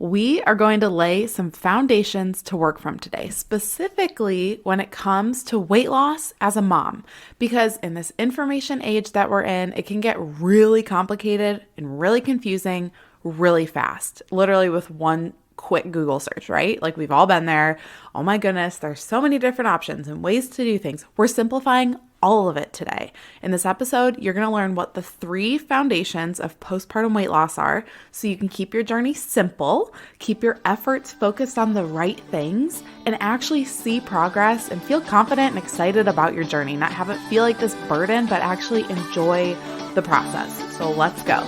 We are going to lay some foundations to work from today, specifically when it comes to weight loss as a mom, because in this information age that we're in, it can get really complicated and really confusing really fast, literally with one quick Google search, right? Like we've all been there. Oh my goodness, there's so many different options and ways to do things. We're simplifying all of it today. In this episode, you're going to learn what the 3 foundations of postpartum weight loss are so you can keep your journey simple, keep your efforts focused on the right things, and actually see progress and feel confident and excited about your journey. Not have it feel like this burden, but actually enjoy the process. So let's go.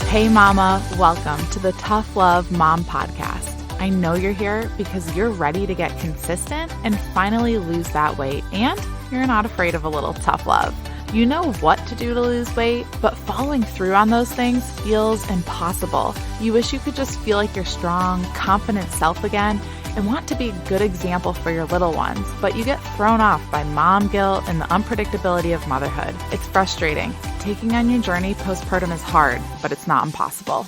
Hey mama, welcome to the Tough Love Mom Podcast. I know you're here because you're ready to get consistent and finally lose that weight, and you're not afraid of a little tough love. You know what to do to lose weight, but following through on those things feels impossible. You wish you could just feel like your strong, confident self again and want to be a good example for your little ones, but you get thrown off by mom guilt and the unpredictability of motherhood. It's frustrating. Taking on your journey postpartum is hard, but it's not impossible.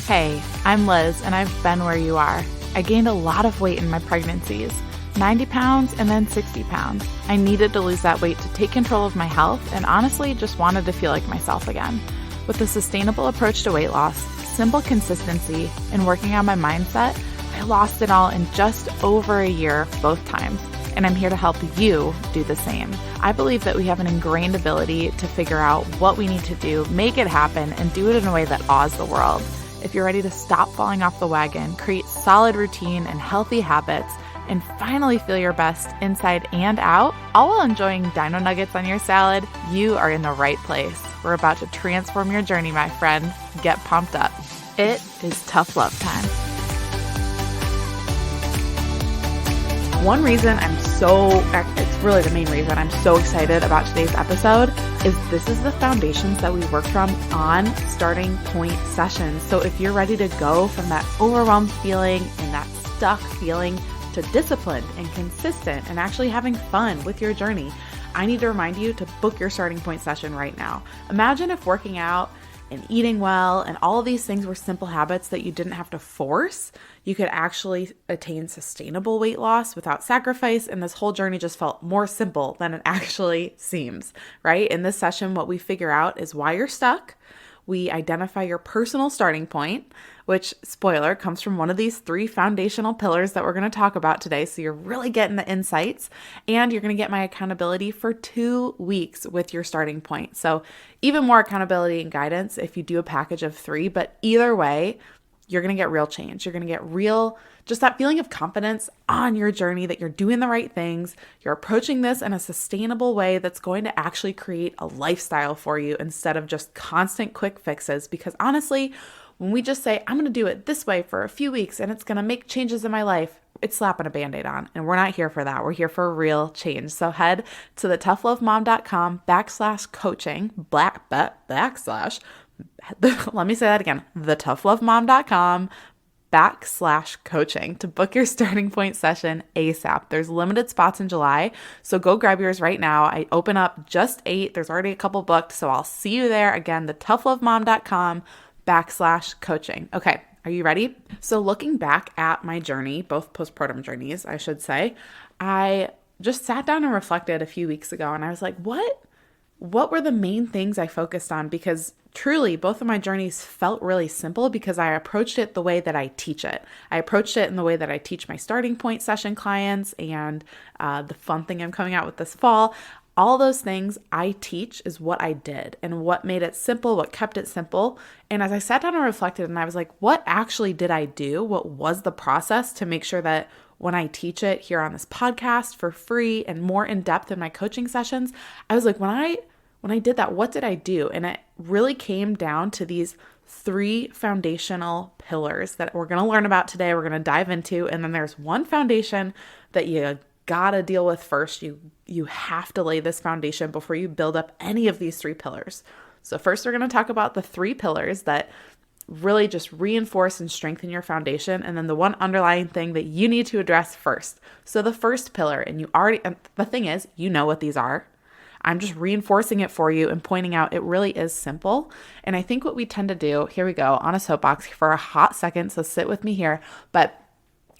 Hey, I'm Liz, and I've been where you are. I gained a lot of weight in my pregnancies, 90 pounds and then 60 pounds. I needed to lose that weight to take control of my health and honestly just wanted to feel like myself again. With a sustainable approach to weight loss, simple consistency, and working on my mindset, I lost it all in just over a year both times, and I'm here to help you do the same. I believe that we have an ingrained ability to figure out what we need to do, make it happen, and do it in a way that awes the world. If you're ready to stop falling off the wagon, create solid routine and healthy habits, and finally feel your best inside and out, all while enjoying dino nuggets on your salad, you are in the right place. We're about to transform your journey, my friend. Get pumped up. It is tough love time. One reason it's really the main reason I'm so excited about today's episode is this is the foundations that we work from on starting point sessions. So if you're ready to go from that overwhelmed feeling and that stuck feeling to disciplined and consistent and actually having fun with your journey, I need to remind you to book your starting point session right now. Imagine if working out and eating well and all of these things were simple habits that you didn't have to force. You could actually attain sustainable weight loss without sacrifice, and this whole journey just felt more simple than it actually seems, right? In this session, what we figure out is why you're stuck. We identify your personal starting point, which, spoiler, comes from one of these 3 foundational pillars that we're going to talk about today. So you're really getting the insights, and you're going to get my accountability for 2 weeks with your starting point. So even more accountability and guidance if you do a package of 3, but either way, you're going to get real change. You're going to get real, just that feeling of confidence on your journey that you're doing the right things. You're approaching this in a sustainable way that's going to actually create a lifestyle for you instead of just constant quick fixes. Because honestly, when we just say, I'm going to do it this way for a few weeks and it's going to make changes in my life, it's slapping a Band-Aid on. And we're not here for that. We're here for real change. So head to the toughlovemom.com/coaching, let me say that again, thetoughlovemom.com/coaching to book your starting point session ASAP. There's limited spots in July, so go grab yours right now. I open up just 8. There's already a couple booked, so I'll see you there. Again, thetoughlovemom.com/coaching. Okay, are you ready? So looking back at my journey, both postpartum journeys, I should say, I just sat down and reflected a few weeks ago, and I was like, what were the main things I focused on? Because truly, both of my journeys felt really simple because I approached it the way that I teach it. I approached it in the way that I teach my starting point session clients and the fun thing I'm coming out with this fall. All those things I teach is what I did and what made it simple, what kept it simple. And as I sat down and reflected, and I was like, what actually did I do? What was the process to make sure that when I teach it here on this podcast for free and more in depth in my coaching sessions, I was like, when I did that, what did I do? And it really came down to these 3 foundational pillars that we're going to learn about today, we're going to dive into. And then there's one foundation that you got to deal with first. You have to lay this foundation before you build up any of these 3 pillars. So first, we're going to talk about the 3 pillars that really just reinforce and strengthen your foundation. And then the one underlying thing that you need to address first. So the first pillar, and the thing is, you know what these are. I'm just reinforcing it for you and pointing out it really is simple. And I think what we tend to do, here we go, on a soapbox for a hot second, so sit with me here. But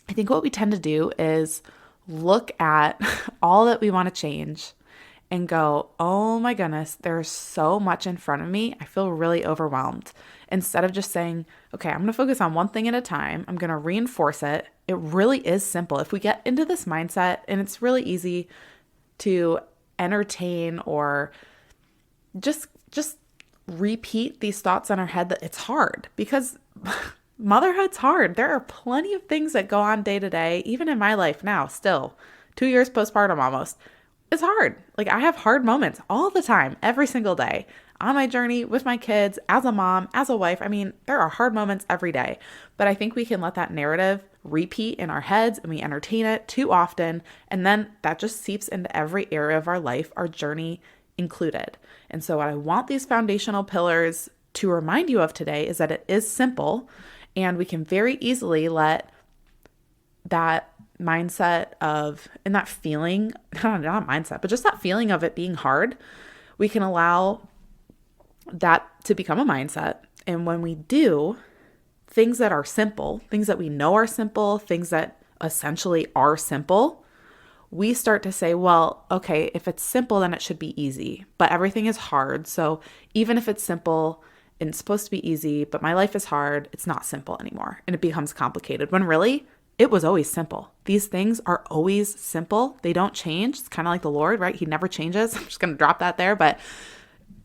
I think what we tend to do is look at all that we want to change and go, oh my goodness, there's so much in front of me. I feel really overwhelmed. Instead of just saying, okay, I'm going to focus on one thing at a time. I'm going to reinforce it. It really is simple. If we get into this mindset, and it's really easy to entertain or just repeat these thoughts in our head that it's hard, because motherhood's hard. There are plenty of things that go on day to day, even in my life now, still 2 years postpartum almost. It's hard. Like, I have hard moments all the time, every single day on my journey with my kids, as a mom, as a wife. I mean, there are hard moments every day, but I think we can let that narrative repeat in our heads and we entertain it too often. And then that just seeps into every area of our life, our journey included. And so what I want these foundational pillars to remind you of today is that it is simple, and we can very easily let that mindset of, and that feeling, not mindset, but just that feeling of it being hard, we can allow that to become a mindset. And when we do things that are simple, things that we know are simple, things that essentially are simple, we start to say, well, okay, if it's simple, then it should be easy, but everything is hard. So even if it's simple and it's supposed to be easy, but my life is hard, it's not simple anymore. And it becomes complicated when really it was always simple. These things are always simple. They don't change. It's kind of like the Lord, right? He never changes. I'm just going to drop that there. But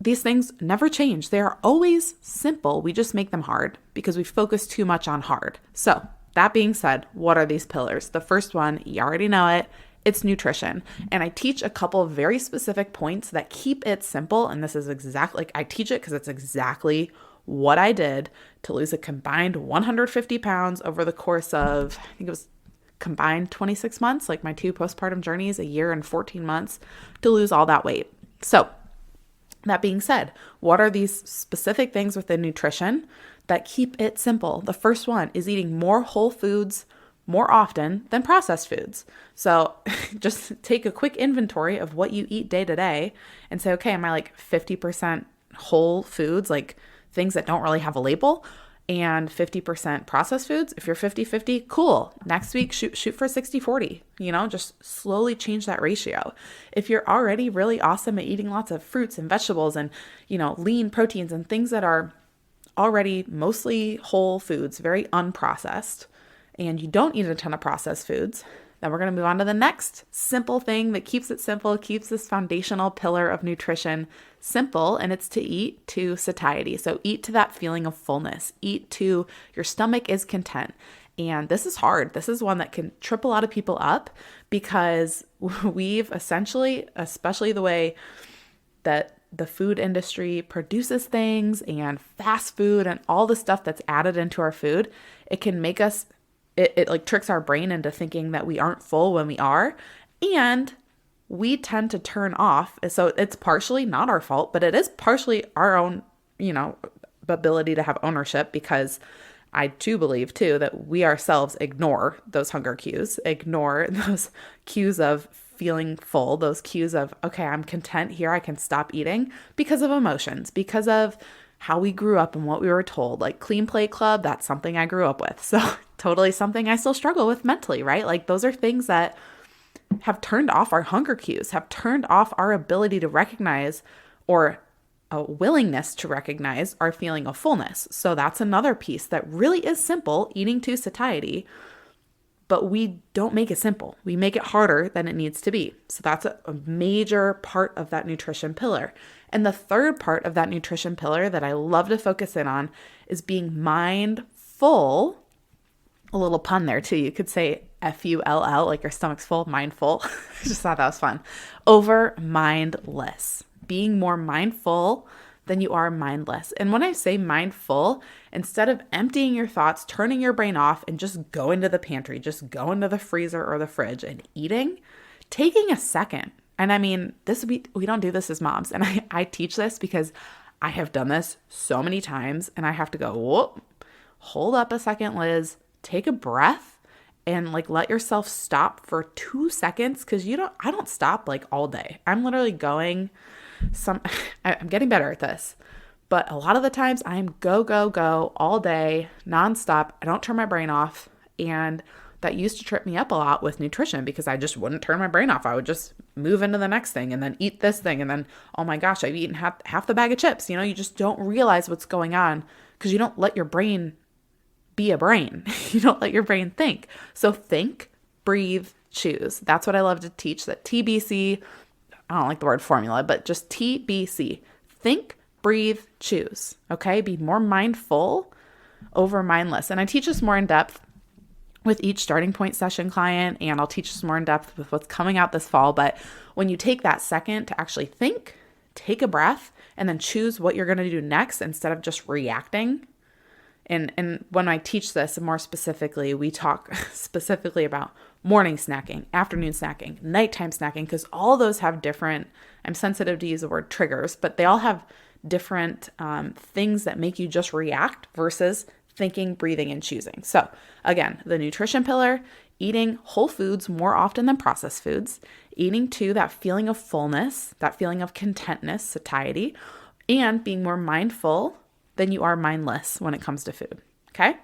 these things never change. They are always simple. We just make them hard because we focus too much on hard. So that being said, what are these pillars? The first one, you already know it. It's nutrition. And I teach a couple of very specific points that keep it simple. And this is exactly, like, I teach it because it's exactly what I did to lose a combined 150 pounds over the course of, I think it was combined 26 months, like my 2 postpartum journeys, a year and 14 months to lose all that weight. So that being said, what are these specific things within nutrition that keep it simple? The first one is eating more whole foods more often than processed foods. So just take a quick inventory of what you eat day to day and say, okay, am I like 50% whole foods, like things that don't really have a label, and 50% processed foods? If you're 50-50, cool. Next week, shoot for 60-40, just slowly change that ratio. If you're already really awesome at eating lots of fruits and vegetables and, lean proteins and things that are already mostly whole foods, very unprocessed, and you don't eat a ton of processed foods, then we're going to move on to the next simple thing that keeps it simple, keeps this foundational pillar of nutrition simple, and it's to eat to satiety. So eat to that feeling of fullness. Eat to your stomach is content. And this is hard. This is one that can trip a lot of people up because we've essentially, especially the way that the food industry produces things and fast food and all the stuff that's added into our food, it can make us it like tricks our brain into thinking that we aren't full when we are. And we tend to turn off. So it's partially not our fault, but it is partially our own, ability to have ownership, because I too believe too that we ourselves ignore those hunger cues, ignore those cues of feeling full, those cues of, okay, I'm content here, I can stop eating, because of emotions, because of how we grew up and what we were told. Like Clean Plate Club, that's something I grew up with. So totally something I still struggle with mentally, right? Like those are things that have turned off our hunger cues, have turned off our ability to recognize, or a willingness to recognize, our feeling of fullness. So that's another piece that really is simple, eating to satiety, but we don't make it simple. We make it harder than it needs to be. So that's a major part of that nutrition pillar. And the third part of that nutrition pillar that I love to focus in on is being mindful. A little pun there too. You could say F-U-L-L, like your stomach's full, mindful. I just thought that was fun. Over mindless. Being more mindful than you are mindless. And when I say mindful, instead of emptying your thoughts, turning your brain off and just go into the pantry, just go into the freezer or the fridge and eating, taking a second. And I mean, we don't do this as moms. And I teach this because I have done this so many times and I have to go, whoa, hold up a second, Liz, take a breath and like let yourself stop for 2 seconds, because I don't stop like all day. I'm literally going I'm getting better at this, but a lot of the times I'm go, go, go all day, nonstop. I don't turn my brain off. And that used to trip me up a lot with nutrition, because I just wouldn't turn my brain off. I would just move into the next thing and then eat this thing. And then, oh my gosh, I've eaten half the bag of chips. You just don't realize what's going on because you don't let your brain be a brain. You don't let your brain think. So think, breathe, choose. That's what I love to teach, that TBC. I don't like the word formula, but just TBC. Think, breathe, choose. Okay? Be more mindful over mindless. And I teach this more in depth with each starting point session client, and I'll teach this more in depth with what's coming out this fall. But when you take that second to actually think, take a breath, and then choose what you're going to do next instead of just reacting. And when I teach this more specifically, we talk specifically about morning snacking, afternoon snacking, nighttime snacking, because all those have different, I'm sensitive to use the word triggers, but they all have different things that make you just react versus thinking, breathing, and choosing. So again, the nutrition pillar, eating whole foods more often than processed foods, eating to that feeling of fullness, that feeling of contentness, satiety, and being more mindful than you are mindless when it comes to food. Okay.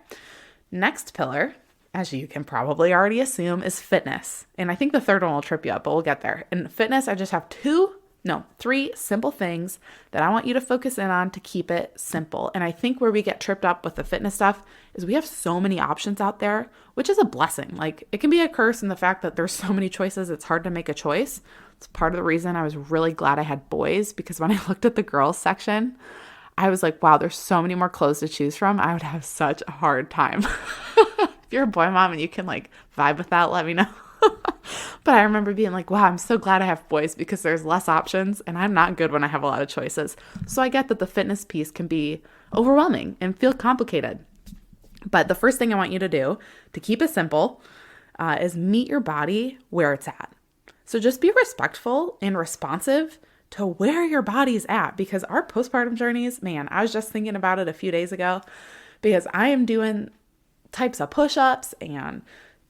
Next pillar, as you can probably already assume, is fitness. And I think the third one will trip you up, but we'll get there. In fitness, I just have three simple things that I want you to focus in on to keep it simple. And I think where we get tripped up with the fitness stuff is we have so many options out there, which is a blessing. Like, it can be a curse in the fact that there's so many choices, it's hard to make a choice. It's part of the reason I was really glad I had boys, because when I looked at the girls section, I was like, wow, there's so many more clothes to choose from. I would have such a hard time. If you're a boy mom and you can like vibe with that, let me know. But I remember being like, wow, I'm so glad I have boys, because there's less options and I'm not good when I have a lot of choices. So I get that the fitness piece can be overwhelming and feel complicated. But the first thing I want you to do to keep it simple is meet your body where it's at. So just be respectful and responsive to where your body's at, because our postpartum journeys, man, I was just thinking about it a few days ago, because I am doing types of push-ups and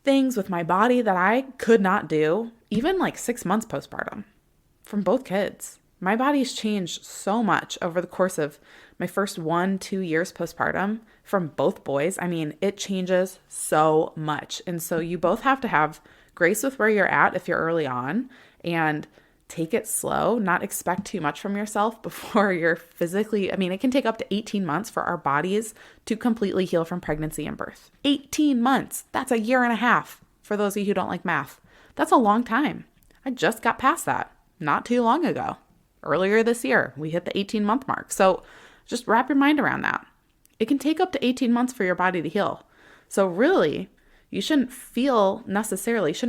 things with my body that I could not do even like 6 months postpartum from both kids. My body's changed so much over the course of my first 1-2 years postpartum from both boys. I mean, it changes so much. And so you both have to have grace with where you're at if you're early on, and take it slow, not expect too much from yourself before you're physically, it can take up to 18 months for our bodies to completely heal from pregnancy and birth. 18 months. That's a year and a half for those of you who don't like math. That's a long time. I just got past that not too long ago. Earlier this year, we hit the 18-month mark. So just wrap your mind around that. It can take up to 18 months for your body to heal. So really, you shouldn't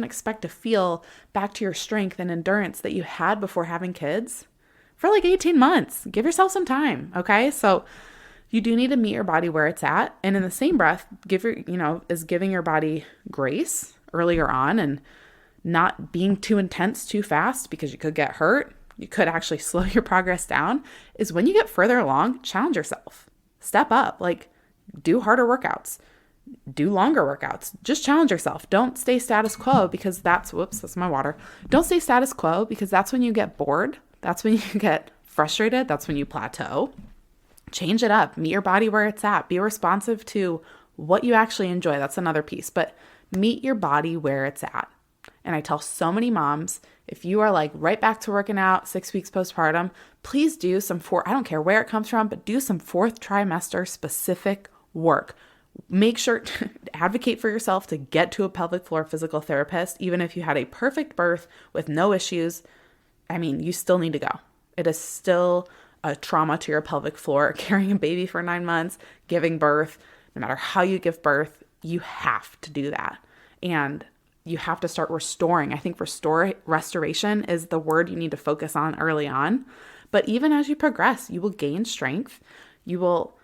expect to feel back to your strength and endurance that you had before having kids for like 18 months. Give yourself some time, okay? So you do need to meet your body where it's at. And in the same breath, giving your body grace earlier on and not being too intense too fast, because you could get hurt. You could actually slow your progress down, is when you get further along, challenge yourself. Step up, like do harder workouts. Do longer workouts. Just challenge yourself. Don't stay status quo, because that's my water. Don't stay status quo, because that's when you get bored. That's when you get frustrated. That's when you plateau. Change it up. Meet your body where it's at. Be responsive to what you actually enjoy. That's another piece, but meet your body where it's at. And I tell so many moms, if you are like right back to working out 6 weeks postpartum, please do I don't care where it comes from, but do some 4th trimester specific work. Make sure to advocate for yourself to get to a pelvic floor physical therapist. Even if you had a perfect birth with no issues, you still need to go. It is still a trauma to your pelvic floor. Carrying a baby for 9 months, giving birth, no matter how you give birth, you have to do that. And you have to start restoring. I think restoration is the word you need to focus on early on. But even as you progress, you will gain strength. You will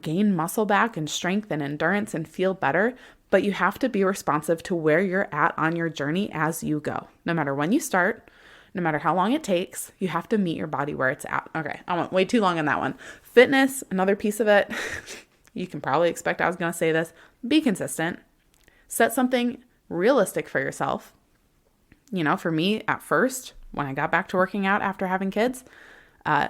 gain muscle back and strength and endurance and feel better, but you have to be responsive to where you're at on your journey as you go. No matter when you start, no matter how long it takes, you have to meet your body where it's at. Okay, I went way too long on that one. Fitness, another piece of it. You can probably expect I was going to say this. Be consistent. Set something realistic for yourself. For me at first, when I got back to working out after having kids,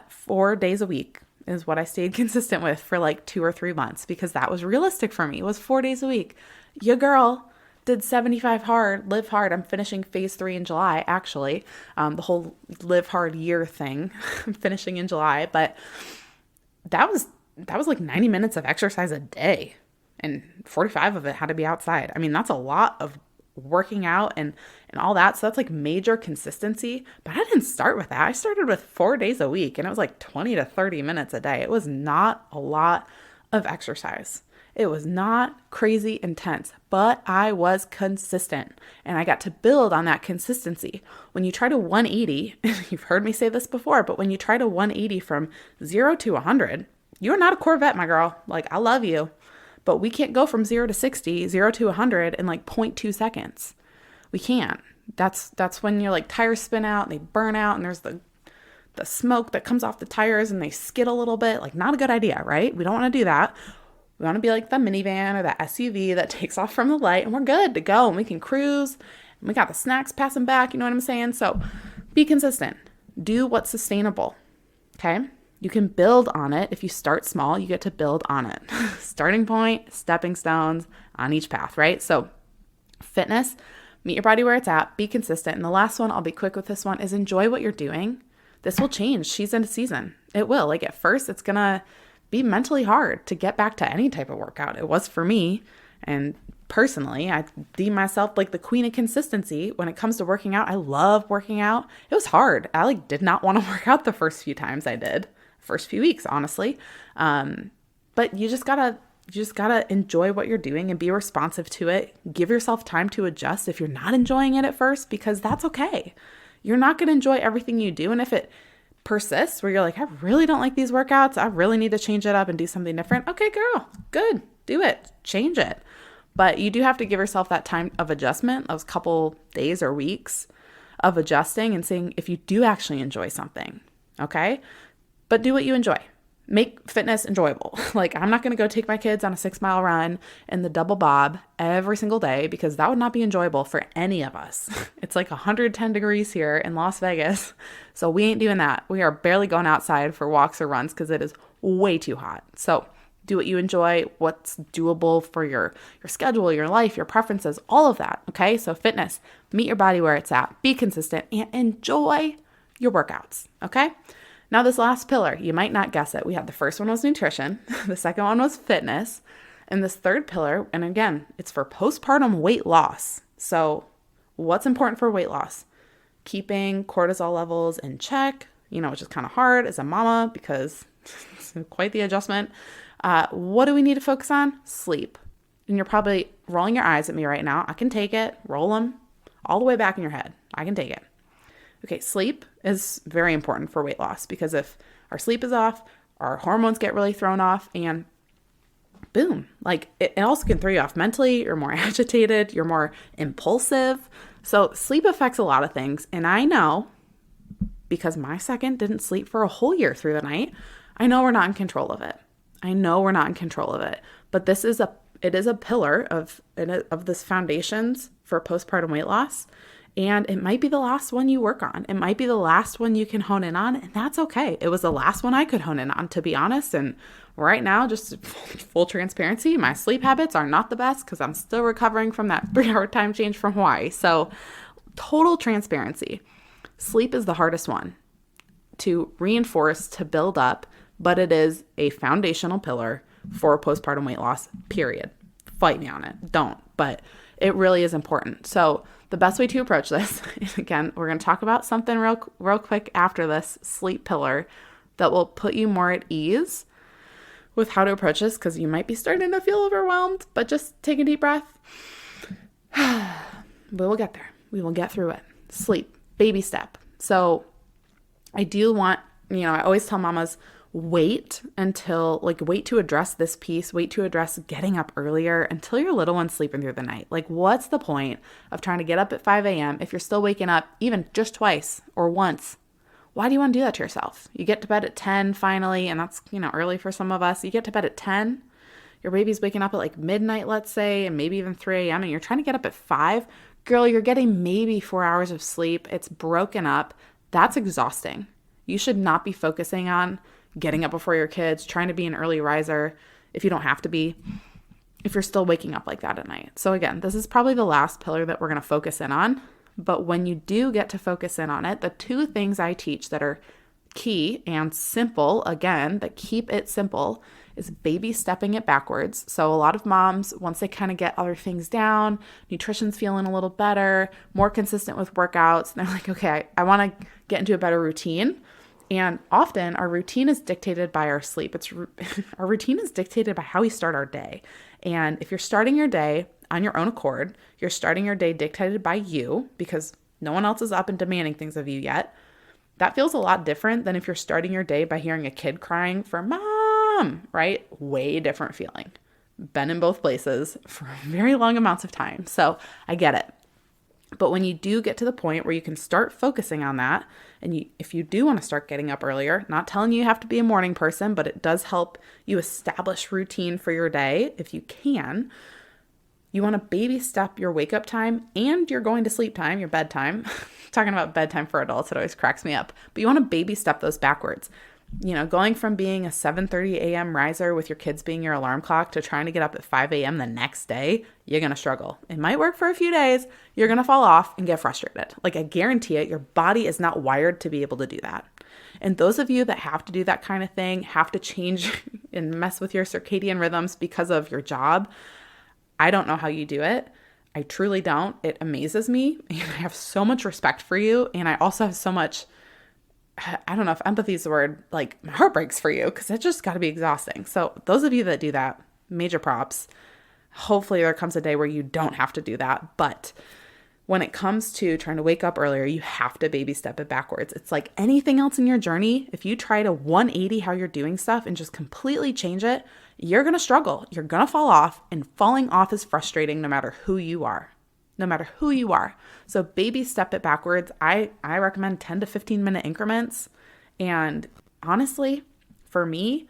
4 days a week is what I stayed consistent with for like 2 or 3 months, because that was realistic for me. It was 4 days a week. Your girl did 75 hard, live hard. I'm finishing phase 3 in July, actually. The whole live hard year thing, I'm finishing in July. But that was like 90 minutes of exercise a day, and 45 of it had to be outside. I mean, that's a lot of working out and all that. So that's like major consistency. But I didn't start with that. I started with 4 days a week, and it was like 20 to 30 minutes a day. It was not a lot of exercise. It was not crazy intense, but I was consistent, and I got to build on that consistency. When you try to 180, you've heard me say this before, but when you try to 180 from 0 to 100, you're not a Corvette, my girl. Like, I love you, but we can't go from 0 to 60, 0 to 100 in like 0.2 seconds. We can't. That's when your like tires spin out and they burn out, and there's the smoke that comes off the tires and they skid a little bit. Like, not a good idea, right? We don't want to do that. We want to be like the minivan or the SUV that takes off from the light, and we're good to go, and we can cruise, and we got the snacks passing back. You know what I'm saying? So be consistent. Do what's sustainable. Okay? You can build on it. If you start small, you get to build on it. Starting point, stepping stones on each path, right? So fitness, meet your body where it's at, be consistent. And the last one, I'll be quick with this one, is enjoy what you're doing. This will change season to season. It will. Like, at first, it's going to be mentally hard to get back to any type of workout. It was for me. And personally, I deem myself like the queen of consistency when it comes to working out. I love working out. It was hard. I did not want to work out the first few times I did. First few weeks, honestly. But you just gotta enjoy what you're doing and be responsive to it. Give yourself time to adjust if you're not enjoying it at first, because that's okay. You're not going to enjoy everything you do. And if it persists where you're like, I really don't like these workouts, I really need to change it up and do something different. Okay, girl, good. Do it. Change it. But you do have to give yourself that time of adjustment, those couple days or weeks of adjusting and seeing if you do actually enjoy something. Okay? But do what you enjoy. Make fitness enjoyable. Like, I'm not going to go take my kids on a 6-mile run in the double bob every single day, because that would not be enjoyable for any of us. It's like 110 degrees here in Las Vegas. So we ain't doing that. We are barely going outside for walks or runs because it is way too hot. So do what you enjoy, what's doable for your schedule, your life, your preferences, all of that. Okay. So fitness, meet your body where it's at, be consistent, and enjoy your workouts. Okay. Now, this last pillar, you might not guess it. We had the first one was nutrition. The second one was fitness. And this third pillar, and again, it's for postpartum weight loss. So what's important for weight loss? Keeping cortisol levels in check, which is kind of hard as a mama because it's quite the adjustment. What do we need to focus on? Sleep. And you're probably rolling your eyes at me right now. I can take it. Roll them all the way back in your head. I can take it. Okay, sleep is very important for weight loss, because if our sleep is off, our hormones get really thrown off, and boom, like it also can throw you off mentally. You're more agitated, you're more impulsive. So sleep affects a lot of things. And I know, because my second didn't sleep for a whole year through the night, I know we're not in control of it. But it is a pillar of this foundations for postpartum weight loss. And it might be the last one you work on. It might be the last one you can hone in on, and that's okay. It was the last one I could hone in on, to be honest. And right now, just full transparency, my sleep habits are not the best because I'm still recovering from that 3-hour time change from Hawaii. So total transparency. Sleep is the hardest one to reinforce, to build up, but it is a foundational pillar for postpartum weight loss, period. Fight me on it. Don't. But it really is important. So the best way to approach this, again, we're going to talk about something real quick after this sleep pillar that will put you more at ease with how to approach this, because you might be starting to feel overwhelmed, but just take a deep breath. We will get there. We will get through it. Sleep, baby step. So I do want, I always tell mamas, wait to address this piece, wait to address getting up earlier until your little one's sleeping through the night. Like, what's the point of trying to get up at 5 a.m. if you're still waking up even just twice or once? Why do you want to do that to yourself? You get to bed at 10 finally, and that's, early for some of us. You get to bed at 10, your baby's waking up at like midnight, let's say, and maybe even 3 a.m. and you're trying to get up at 5, girl, you're getting maybe 4 hours of sleep. It's broken up. That's exhausting. You should not be focusing on getting up before your kids, trying to be an early riser if you don't have to be, if you're still waking up like that at night. So again, this is probably the last pillar that we're going to focus in on. But when you do get to focus in on it, the 2 things I teach that are key and simple, again, that keep it simple, is baby stepping it backwards. So a lot of moms, once they kind of get other things down, nutrition's feeling a little better, more consistent with workouts, and they're like, okay, I want to get into a better routine. And often our routine is dictated by our sleep. Our routine is dictated by how we start our day. And if you're starting your day on your own accord, you're starting your day dictated by you because no one else is up and demanding things of you yet. That feels a lot different than if you're starting your day by hearing a kid crying for mom, right? Way different feeling. Been in both places for very long amounts of time. So I get it. But when you do get to the point where you can start focusing on that, and if you do want to start getting up earlier, not telling you have to be a morning person, but it does help you establish routine for your day if you can. You want to baby step your wake up time and your going to sleep time, your bedtime. Talking about bedtime for adults, it always cracks me up. But you want to baby step those backwards. You know, going from being a 7:30 a.m. riser with your kids being your alarm clock to trying to get up at 5 a.m. the next day, you're going to struggle. It might work for a few days. You're going to fall off and get frustrated. Like I guarantee it, your body is not wired to be able to do that. And those of you that have to do that kind of thing, have to change and mess with your circadian rhythms because of your job, I don't know how you do it. I truly don't. It amazes me. And I have so much respect for you. And I also have so much, I don't know if empathy is the word, like my heart breaks for you because it just got to be exhausting. So those of you that do that, major props. Hopefully there comes a day where you don't have to do that. But when it comes to trying to wake up earlier, you have to baby step it backwards. It's like anything else in your journey. If you try to 180 how you're doing stuff and just completely change it, you're going to struggle. You're going to fall off, and falling off is frustrating no matter who you are. No matter who you are. So baby step it backwards. I recommend 10 to 15 minute increments. And honestly, for me,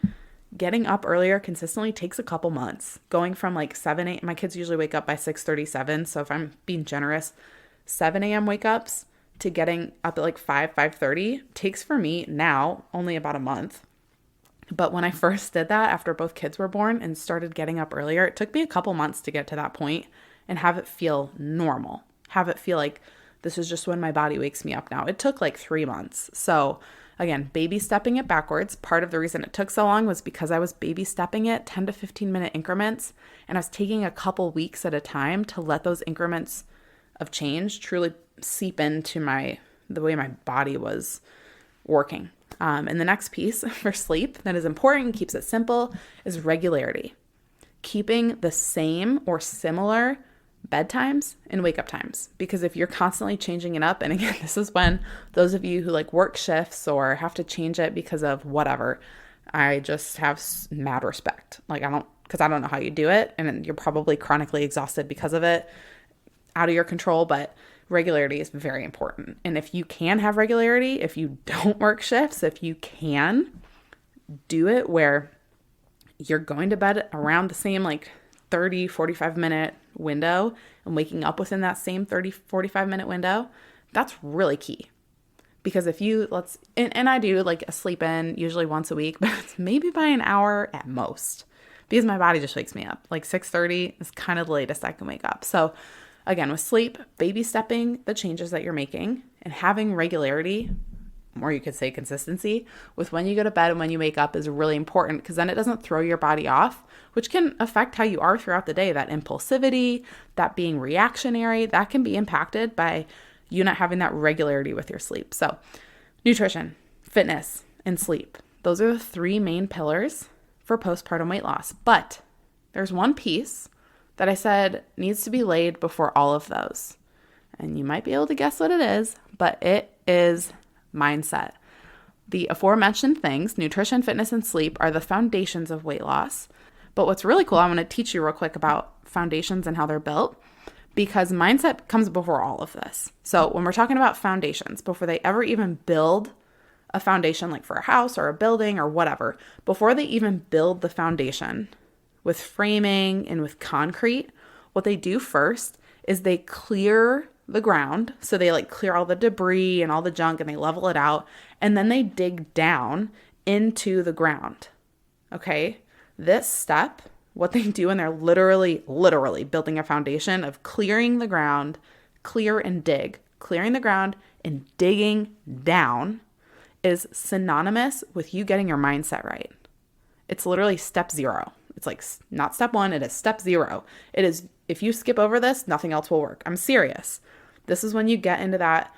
getting up earlier consistently takes a couple months. Going from like 7, 8, my kids usually wake up by 6:37. So if I'm being generous, 7 a.m. wake ups to getting up at like 5:30 takes for me now only about a month. But when I first did that after both kids were born and started getting up earlier, it took me a couple months to get to that point and have it feel normal. Have it feel like this is just when my body wakes me up now. It took like 3 months. So again, baby stepping it backwards. Part of the reason it took so long was because I was baby stepping it 10 to 15 minute increments, and I was taking a couple weeks at a time to let those increments of change truly seep into the way my body was working. And the next piece for sleep that is important and keeps it simple is regularity. Keeping the same or similar bedtimes and wake up times. Because if you're constantly changing it up, and again, this is when those of you who like work shifts or have to change it because of whatever, I just have mad respect. Because I don't know how you do it, and you're probably chronically exhausted because of it, out of your control, but regularity is very important. And if you can have regularity, if you don't work shifts, if you can do it where you're going to bed around the same like 30, 45 minute window and waking up within that same 30, 45 minute window, that's really key. Because if you, and I do like a sleep in usually once a week, but it's maybe by an hour at most because my body just wakes me up. Like 6:30 is kind of the latest I can wake up. So again, with sleep, baby stepping the changes that you're making and having regularity, or you could say consistency, with when you go to bed and when you wake up is really important because then it doesn't throw your body off, which can affect how you are throughout the day. That impulsivity, that being reactionary, that can be impacted by you not having that regularity with your sleep. So nutrition, fitness, and sleep. Those are the 3 main pillars for postpartum weight loss. But there's one piece that I said needs to be laid before all of those. And you might be able to guess what it is, but it is mindset. The aforementioned things, nutrition, fitness, and sleep, are the foundations of weight loss. But what's really cool, I'm going to teach you real quick about foundations and how they're built, because mindset comes before all of this. So when we're talking about foundations, before they ever even build a foundation, like for a house or a building or whatever, before they even build the foundation, with framing and with concrete, what they do first is they clear the ground. So they like clear all the debris and all the junk and they level it out. And then they dig down into the ground. Okay. This step, what they do, and they're literally building a foundation of clearing the ground, clear and dig, clearing the ground and digging down, is synonymous with you getting your mindset right. It's literally step 0. It's like not step 1, it is step 0. It is, if you skip over this, nothing else will work. I'm serious. This is when you get into that,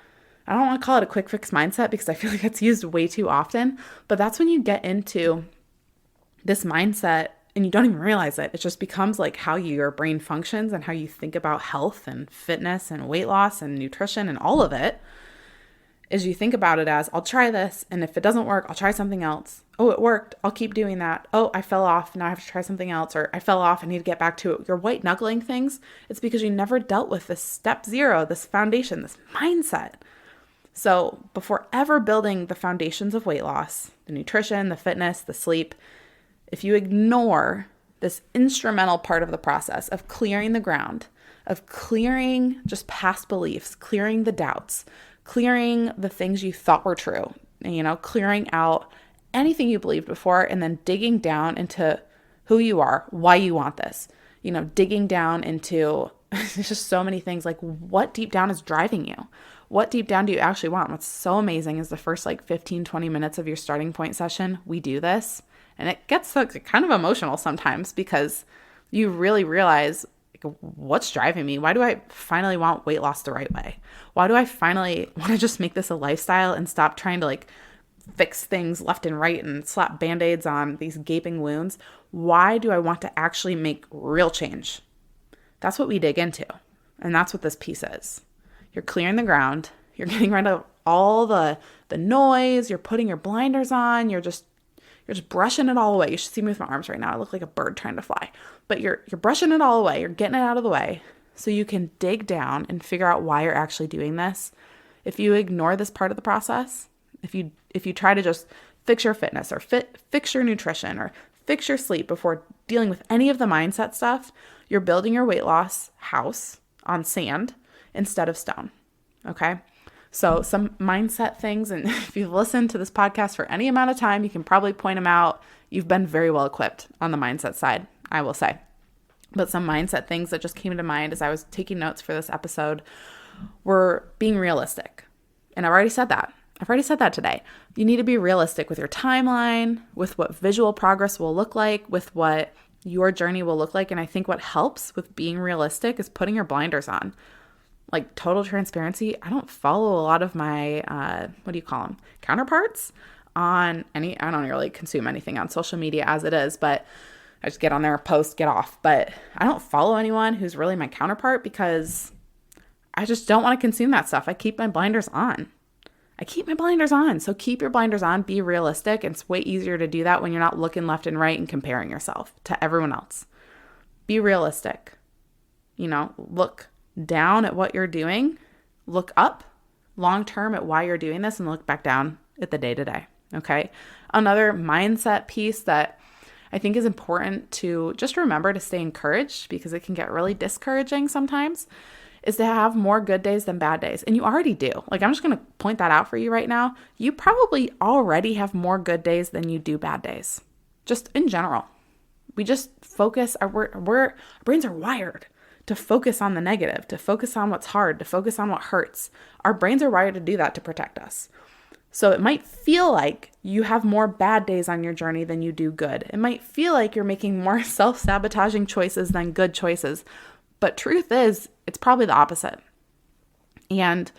I don't want to call it a quick fix mindset because I feel like it's used way too often, but that's when you get into this mindset and you don't even realize it. It just becomes like how your brain functions and how you think about health and fitness and weight loss and nutrition and all of it. Is you think about it as, I'll try this, and if it doesn't work, I'll try something else. Oh, it worked. I'll keep doing that. Oh, I fell off. Now I have to try something else. Or I fell off. I need to get back to it. You're white knuckling things. It's because you never dealt with this step 0, this foundation, this mindset. So before ever building the foundations of weight loss, the nutrition, the fitness, the sleep, if you ignore this instrumental part of the process of clearing the ground, of clearing just past beliefs, clearing the doubts, clearing the things you thought were true, clearing out anything you believed before, and then digging down into who you are, why you want this, digging down into there's just so many things, like what deep down is driving you? What deep down do you actually want? What's so amazing is the first 15, 20 minutes of your starting point session, we do this, and it gets kind of emotional sometimes because you really realize what's driving me? Why do I finally want weight loss the right way? Why do I finally want to just make this a lifestyle and stop trying to fix things left and right and slap band-aids on these gaping wounds? Why do I want to actually make real change? That's what we dig into. And that's what this piece is. You're clearing the ground. You're getting rid of all the noise. You're putting your blinders on. You're just brushing it all away. You should see me with my arms right now. I look like a bird trying to fly. But you're brushing it all away. You're getting it out of the way so you can dig down and figure out why you're actually doing this. If you ignore this part of the process, if you try to just fix your fitness or fix your nutrition or fix your sleep before dealing with any of the mindset stuff, you're building your weight loss house on sand instead of stone. Okay? So some mindset things, and if you've listened to this podcast for any amount of time, you can probably point them out. You've been very well equipped on the mindset side, I will say. But some mindset things that just came to mind as I was taking notes for this episode were being realistic. And I've already said that today. You need to be realistic with your timeline, with what visual progress will look like, with what your journey will look like. And I think what helps with being realistic is putting your blinders on. Like total transparency, I don't follow a lot of my, counterparts on I don't really consume anything on social media as it is, but I just get on there, post, get off. But I don't follow anyone who's really my counterpart because I just don't want to consume that stuff. I keep my blinders on. So keep your blinders on, be realistic. It's way easier to do that when you're not looking left and right and comparing yourself to everyone else. Be realistic. Look down at what you're doing, look up long-term at why you're doing this, and look back down at the day-to-day, okay? Another mindset piece that I think is important to just remember to stay encouraged, because it can get really discouraging sometimes, is to have more good days than bad days. And you already do. I'm just going to point that out for you right now. You probably already have more good days than you do bad days, just in general. We just focus, our brains are wired to focus on the negative, to focus on what's hard, to focus on what hurts. Our brains are wired to do that to protect us. So it might feel like you have more bad days on your journey than you do good. It might feel like you're making more self-sabotaging choices than good choices. But truth is, it's probably the opposite. And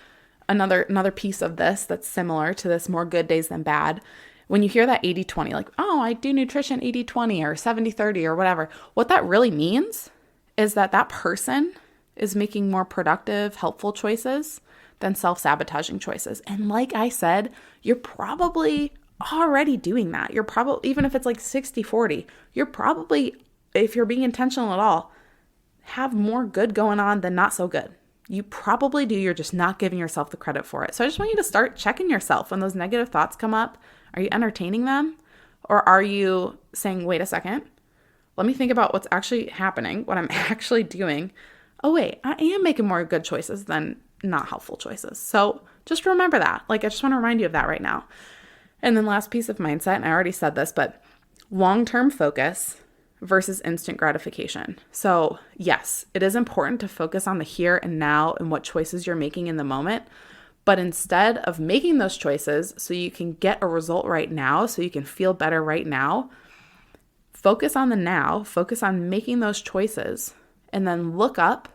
another piece of this that's similar to this more good days than bad, when you hear that 80-20, I do nutrition 80-20 or 70-30 or whatever, what that really means is that person is making more productive, helpful choices than self-sabotaging choices. And like I said, you're probably already doing that. You're probably, even if it's 60-40, you're probably, if you're being intentional at all, have more good going on than not so good. You probably do. You're just not giving yourself the credit for it. So I just want you to start checking yourself when those negative thoughts come up. Are you entertaining them? Or are you saying, wait a second, Let me think about what's actually happening, what I'm actually doing. Oh, wait, I am making more good choices than not helpful choices. So just remember that. I just want to remind you of that right now. And then last piece of mindset, and I already said this, but long-term focus versus instant gratification. So yes, it is important to focus on the here and now and what choices you're making in the moment. But instead of making those choices so you can get a result right now, so you can feel better right now, focus on the now, focus on making those choices, and then look up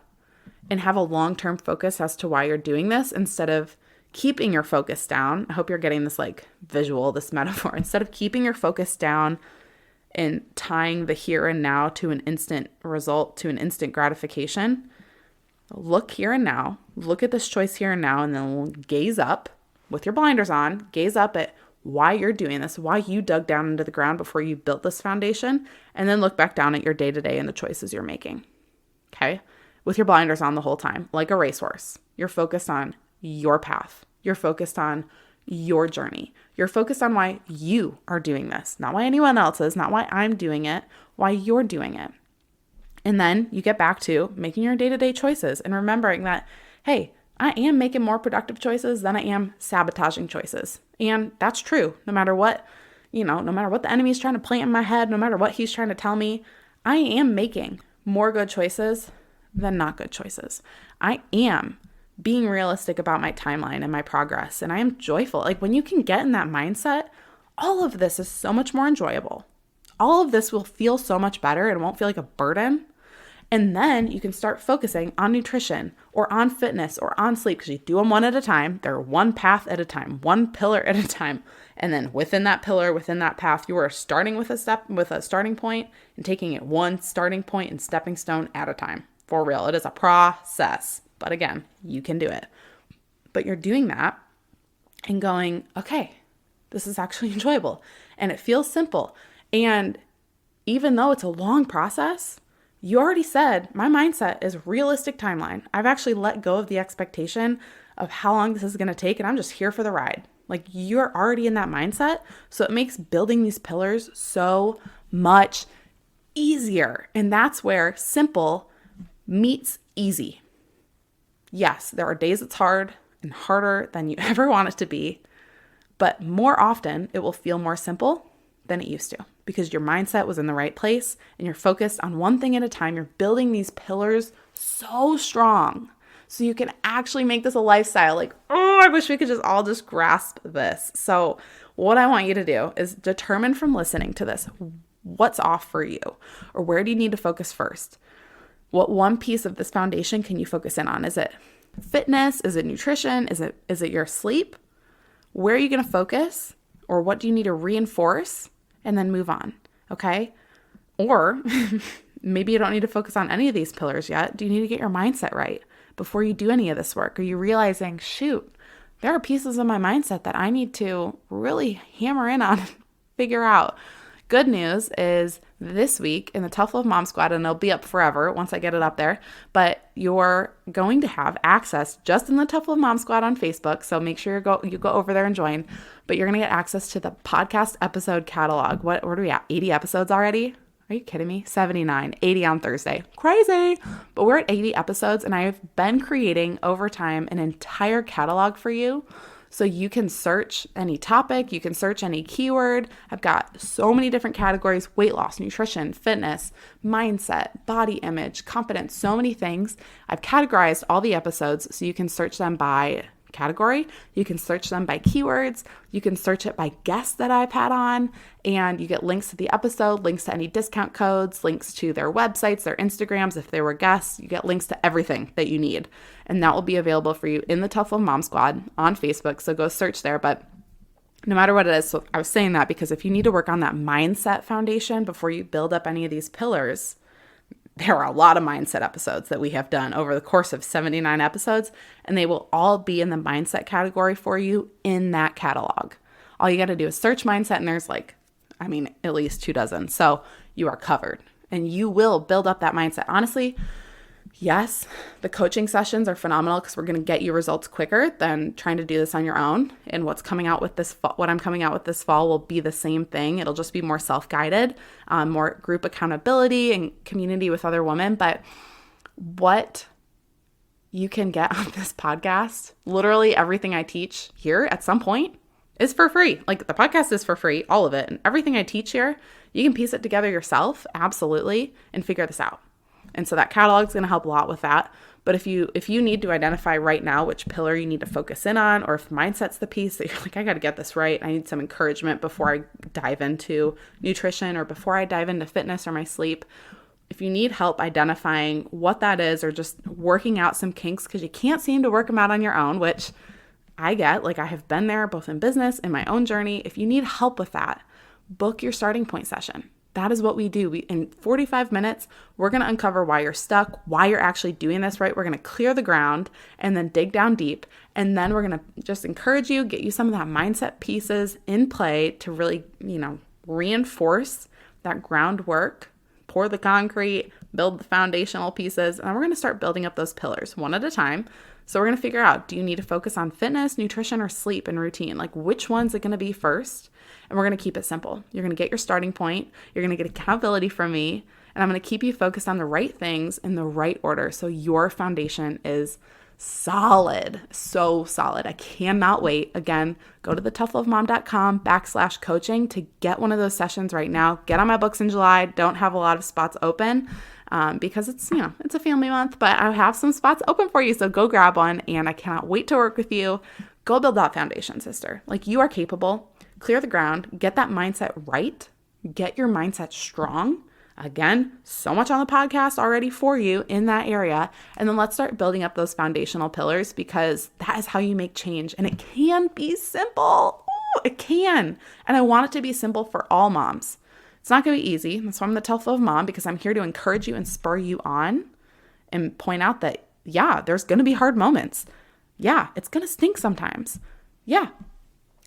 and have a long-term focus as to why you're doing this instead of keeping your focus down. I hope you're getting this visual, this metaphor. Instead of keeping your focus down and tying the here and now to an instant result, to an instant gratification, look here and now, look at this choice here and now, and then gaze up with your blinders on, gaze up at why you're doing this, why you dug down into the ground before you built this foundation, and then look back down at your day-to-day and the choices you're making. Okay? With your blinders on the whole time, like a racehorse. You're focused on your path. You're focused on your journey. You're focused on why you are doing this, not why anyone else is, not why I'm doing it, why you're doing it. And then you get back to making your day-to-day choices and remembering that, hey, I am making more productive choices than I am sabotaging choices. And that's true. No matter what, no matter what the enemy's trying to plant in my head, no matter what he's trying to tell me, I am making more good choices than not good choices. I am being realistic about my timeline and my progress. And I am joyful. When you can get in that mindset, all of this is so much more enjoyable. All of this will feel so much better. It won't feel like a burden. And then you can start focusing on nutrition or on fitness or on sleep because you do them one at a time. They're one path at a time, one pillar at a time. And then within that pillar, within that path, you are starting with a starting point and taking it one starting point and stepping stone at a time. For real, it is a process. But again, you can do it. But you're doing that and going, okay, this is actually enjoyable. And it feels simple. And even though it's a long process, you already said my mindset is realistic timeline. I've actually let go of the expectation of how long this is going to take, and I'm just here for the ride. You're already in that mindset, so it makes building these pillars so much easier. And that's where simple meets easy. Yes, there are days it's hard and harder than you ever want it to be, but more often it will feel more simple than it used to because your mindset was in the right place and you're focused on one thing at a time. You're building these pillars so strong so you can actually make this a lifestyle. I wish we could all grasp this. So what I want you to do is determine from listening to this, what's off for you or where do you need to focus first? What one piece of this foundation can you focus in on? Is it fitness? Is it nutrition? Is it your sleep? Where are you going to focus? Or what do you need to reinforce and then move on? Okay? Or maybe you don't need to focus on any of these pillars yet. Do you need to get your mindset right before you do any of this work? Are you realizing, shoot, there are pieces of my mindset that I need to really hammer in on, figure out? Good news is this week in the Tough Love Mom Squad, and it'll be up forever once I get it up there, but you're going to have access just in the Tough Love Mom Squad on Facebook, so make sure you go over there and join, but you're going to get access to the podcast episode catalog. What are we at? 80 episodes already? Are you kidding me? 79, 80 on Thursday. Crazy! But we're at 80 episodes, and I've been creating over time an entire catalog for you. So you can search any topic, you can search any keyword. I've got so many different categories: weight loss, nutrition, fitness, mindset, body image, confidence, so many things. I've categorized all the episodes so you can search them by category. You can search them by keywords. You can search it by guests that I've had on, and you get links to the episode, links to any discount codes, links to their websites, their Instagrams. If they were guests, you get links to everything that you need. And that will be available for you in the Tough Love Mom Squad on Facebook. So go search there. But no matter what it is, so I was saying that because if you need to work on that mindset foundation before you build up any of these pillars, there are a lot of mindset episodes that we have done over the course of 79 episodes, and they will all be in the mindset category for you in that catalog. All you got to do is search mindset, and there's at least 2 dozen. So you are covered, and you will build up that mindset. Honestly, Yes, the coaching sessions are phenomenal because we're going to get you results quicker than trying to do this on your own. And what I'm coming out with this fall will be the same thing. It'll just be more self-guided, more group accountability and community with other women. But what you can get on this podcast, literally everything I teach here at some point is for free. Like the podcast is for free, all of it. And everything I teach here, you can piece it together yourself, absolutely, and figure this out. And so that catalog is going to help a lot with that. But if you need to identify right now which pillar you need to focus in on, or if mindset's the piece that you're like, I got to get this right, I need some encouragement before I dive into nutrition or before I dive into fitness or my sleep. If you need help identifying what that is, or just working out some kinks because you can't seem to work them out on your own, which I get, like I have been there both in business and my own journey. If you need help with that, book your starting point session. That is what we do. In 45 minutes, we're going to uncover why you're stuck, why you're actually doing this right. We're going to clear the ground and then dig down deep. And then we're going to just encourage you, get you some of that mindset pieces in play to really, reinforce that groundwork, pour the concrete, build the foundational pieces. And then we're going to start building up those pillars one at a time. So we're going to figure out, do you need to focus on fitness, nutrition, or sleep and routine? Like which one's it going to be first? And we're going to keep it simple. You're going to get your starting point. You're going to get accountability from me. And I'm going to keep you focused on the right things in the right order so your foundation is solid. So solid. I cannot wait. Again, go to thetoughlovemom.com/coaching to get one of those sessions right now. Get on my books in July. Don't have a lot of spots open because it's a family month, but I have some spots open for you. So go grab one and I cannot wait to work with you. Go build that foundation, sister. Like you are capable. Clear the ground, get that mindset right, get your mindset strong. Again, so much on the podcast already for you in that area. And then let's start building up those foundational pillars because that is how you make change. And it can be simple. Ooh, it can. And I want it to be simple for all moms. It's not going to be easy. That's why I'm the Tough Love Mom, because I'm here to encourage you and spur you on and point out that, there's going to be hard moments. It's going to stink sometimes.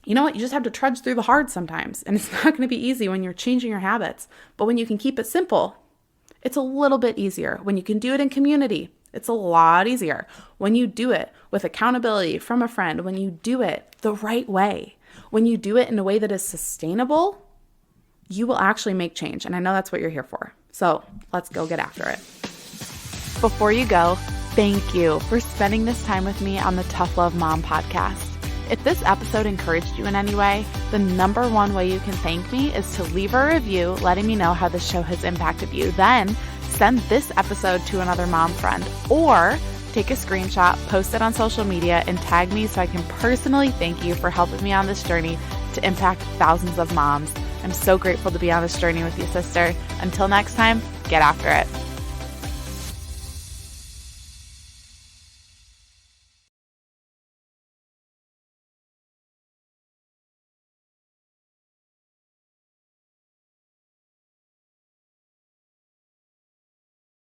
You know what? You just have to trudge through the hard sometimes. And it's not going to be easy when you're changing your habits. But when you can keep it simple, it's a little bit easier. When you can do it in community, it's a lot easier. When you do it with accountability from a friend, when you do it the right way, when you do it in a way that is sustainable, you will actually make change. And I know that's what you're here for. So let's go get after it. Before you go, thank you for spending this time with me on the Tough Love Mom podcast. If this episode encouraged you in any way, the number one way you can thank me is to leave a review letting me know how this show has impacted you. Then send this episode to another mom friend or take a screenshot, post it on social media, and tag me so I can personally thank you for helping me on this journey to impact thousands of moms. I'm so grateful to be on this journey with you, sister. Until next time, get after it.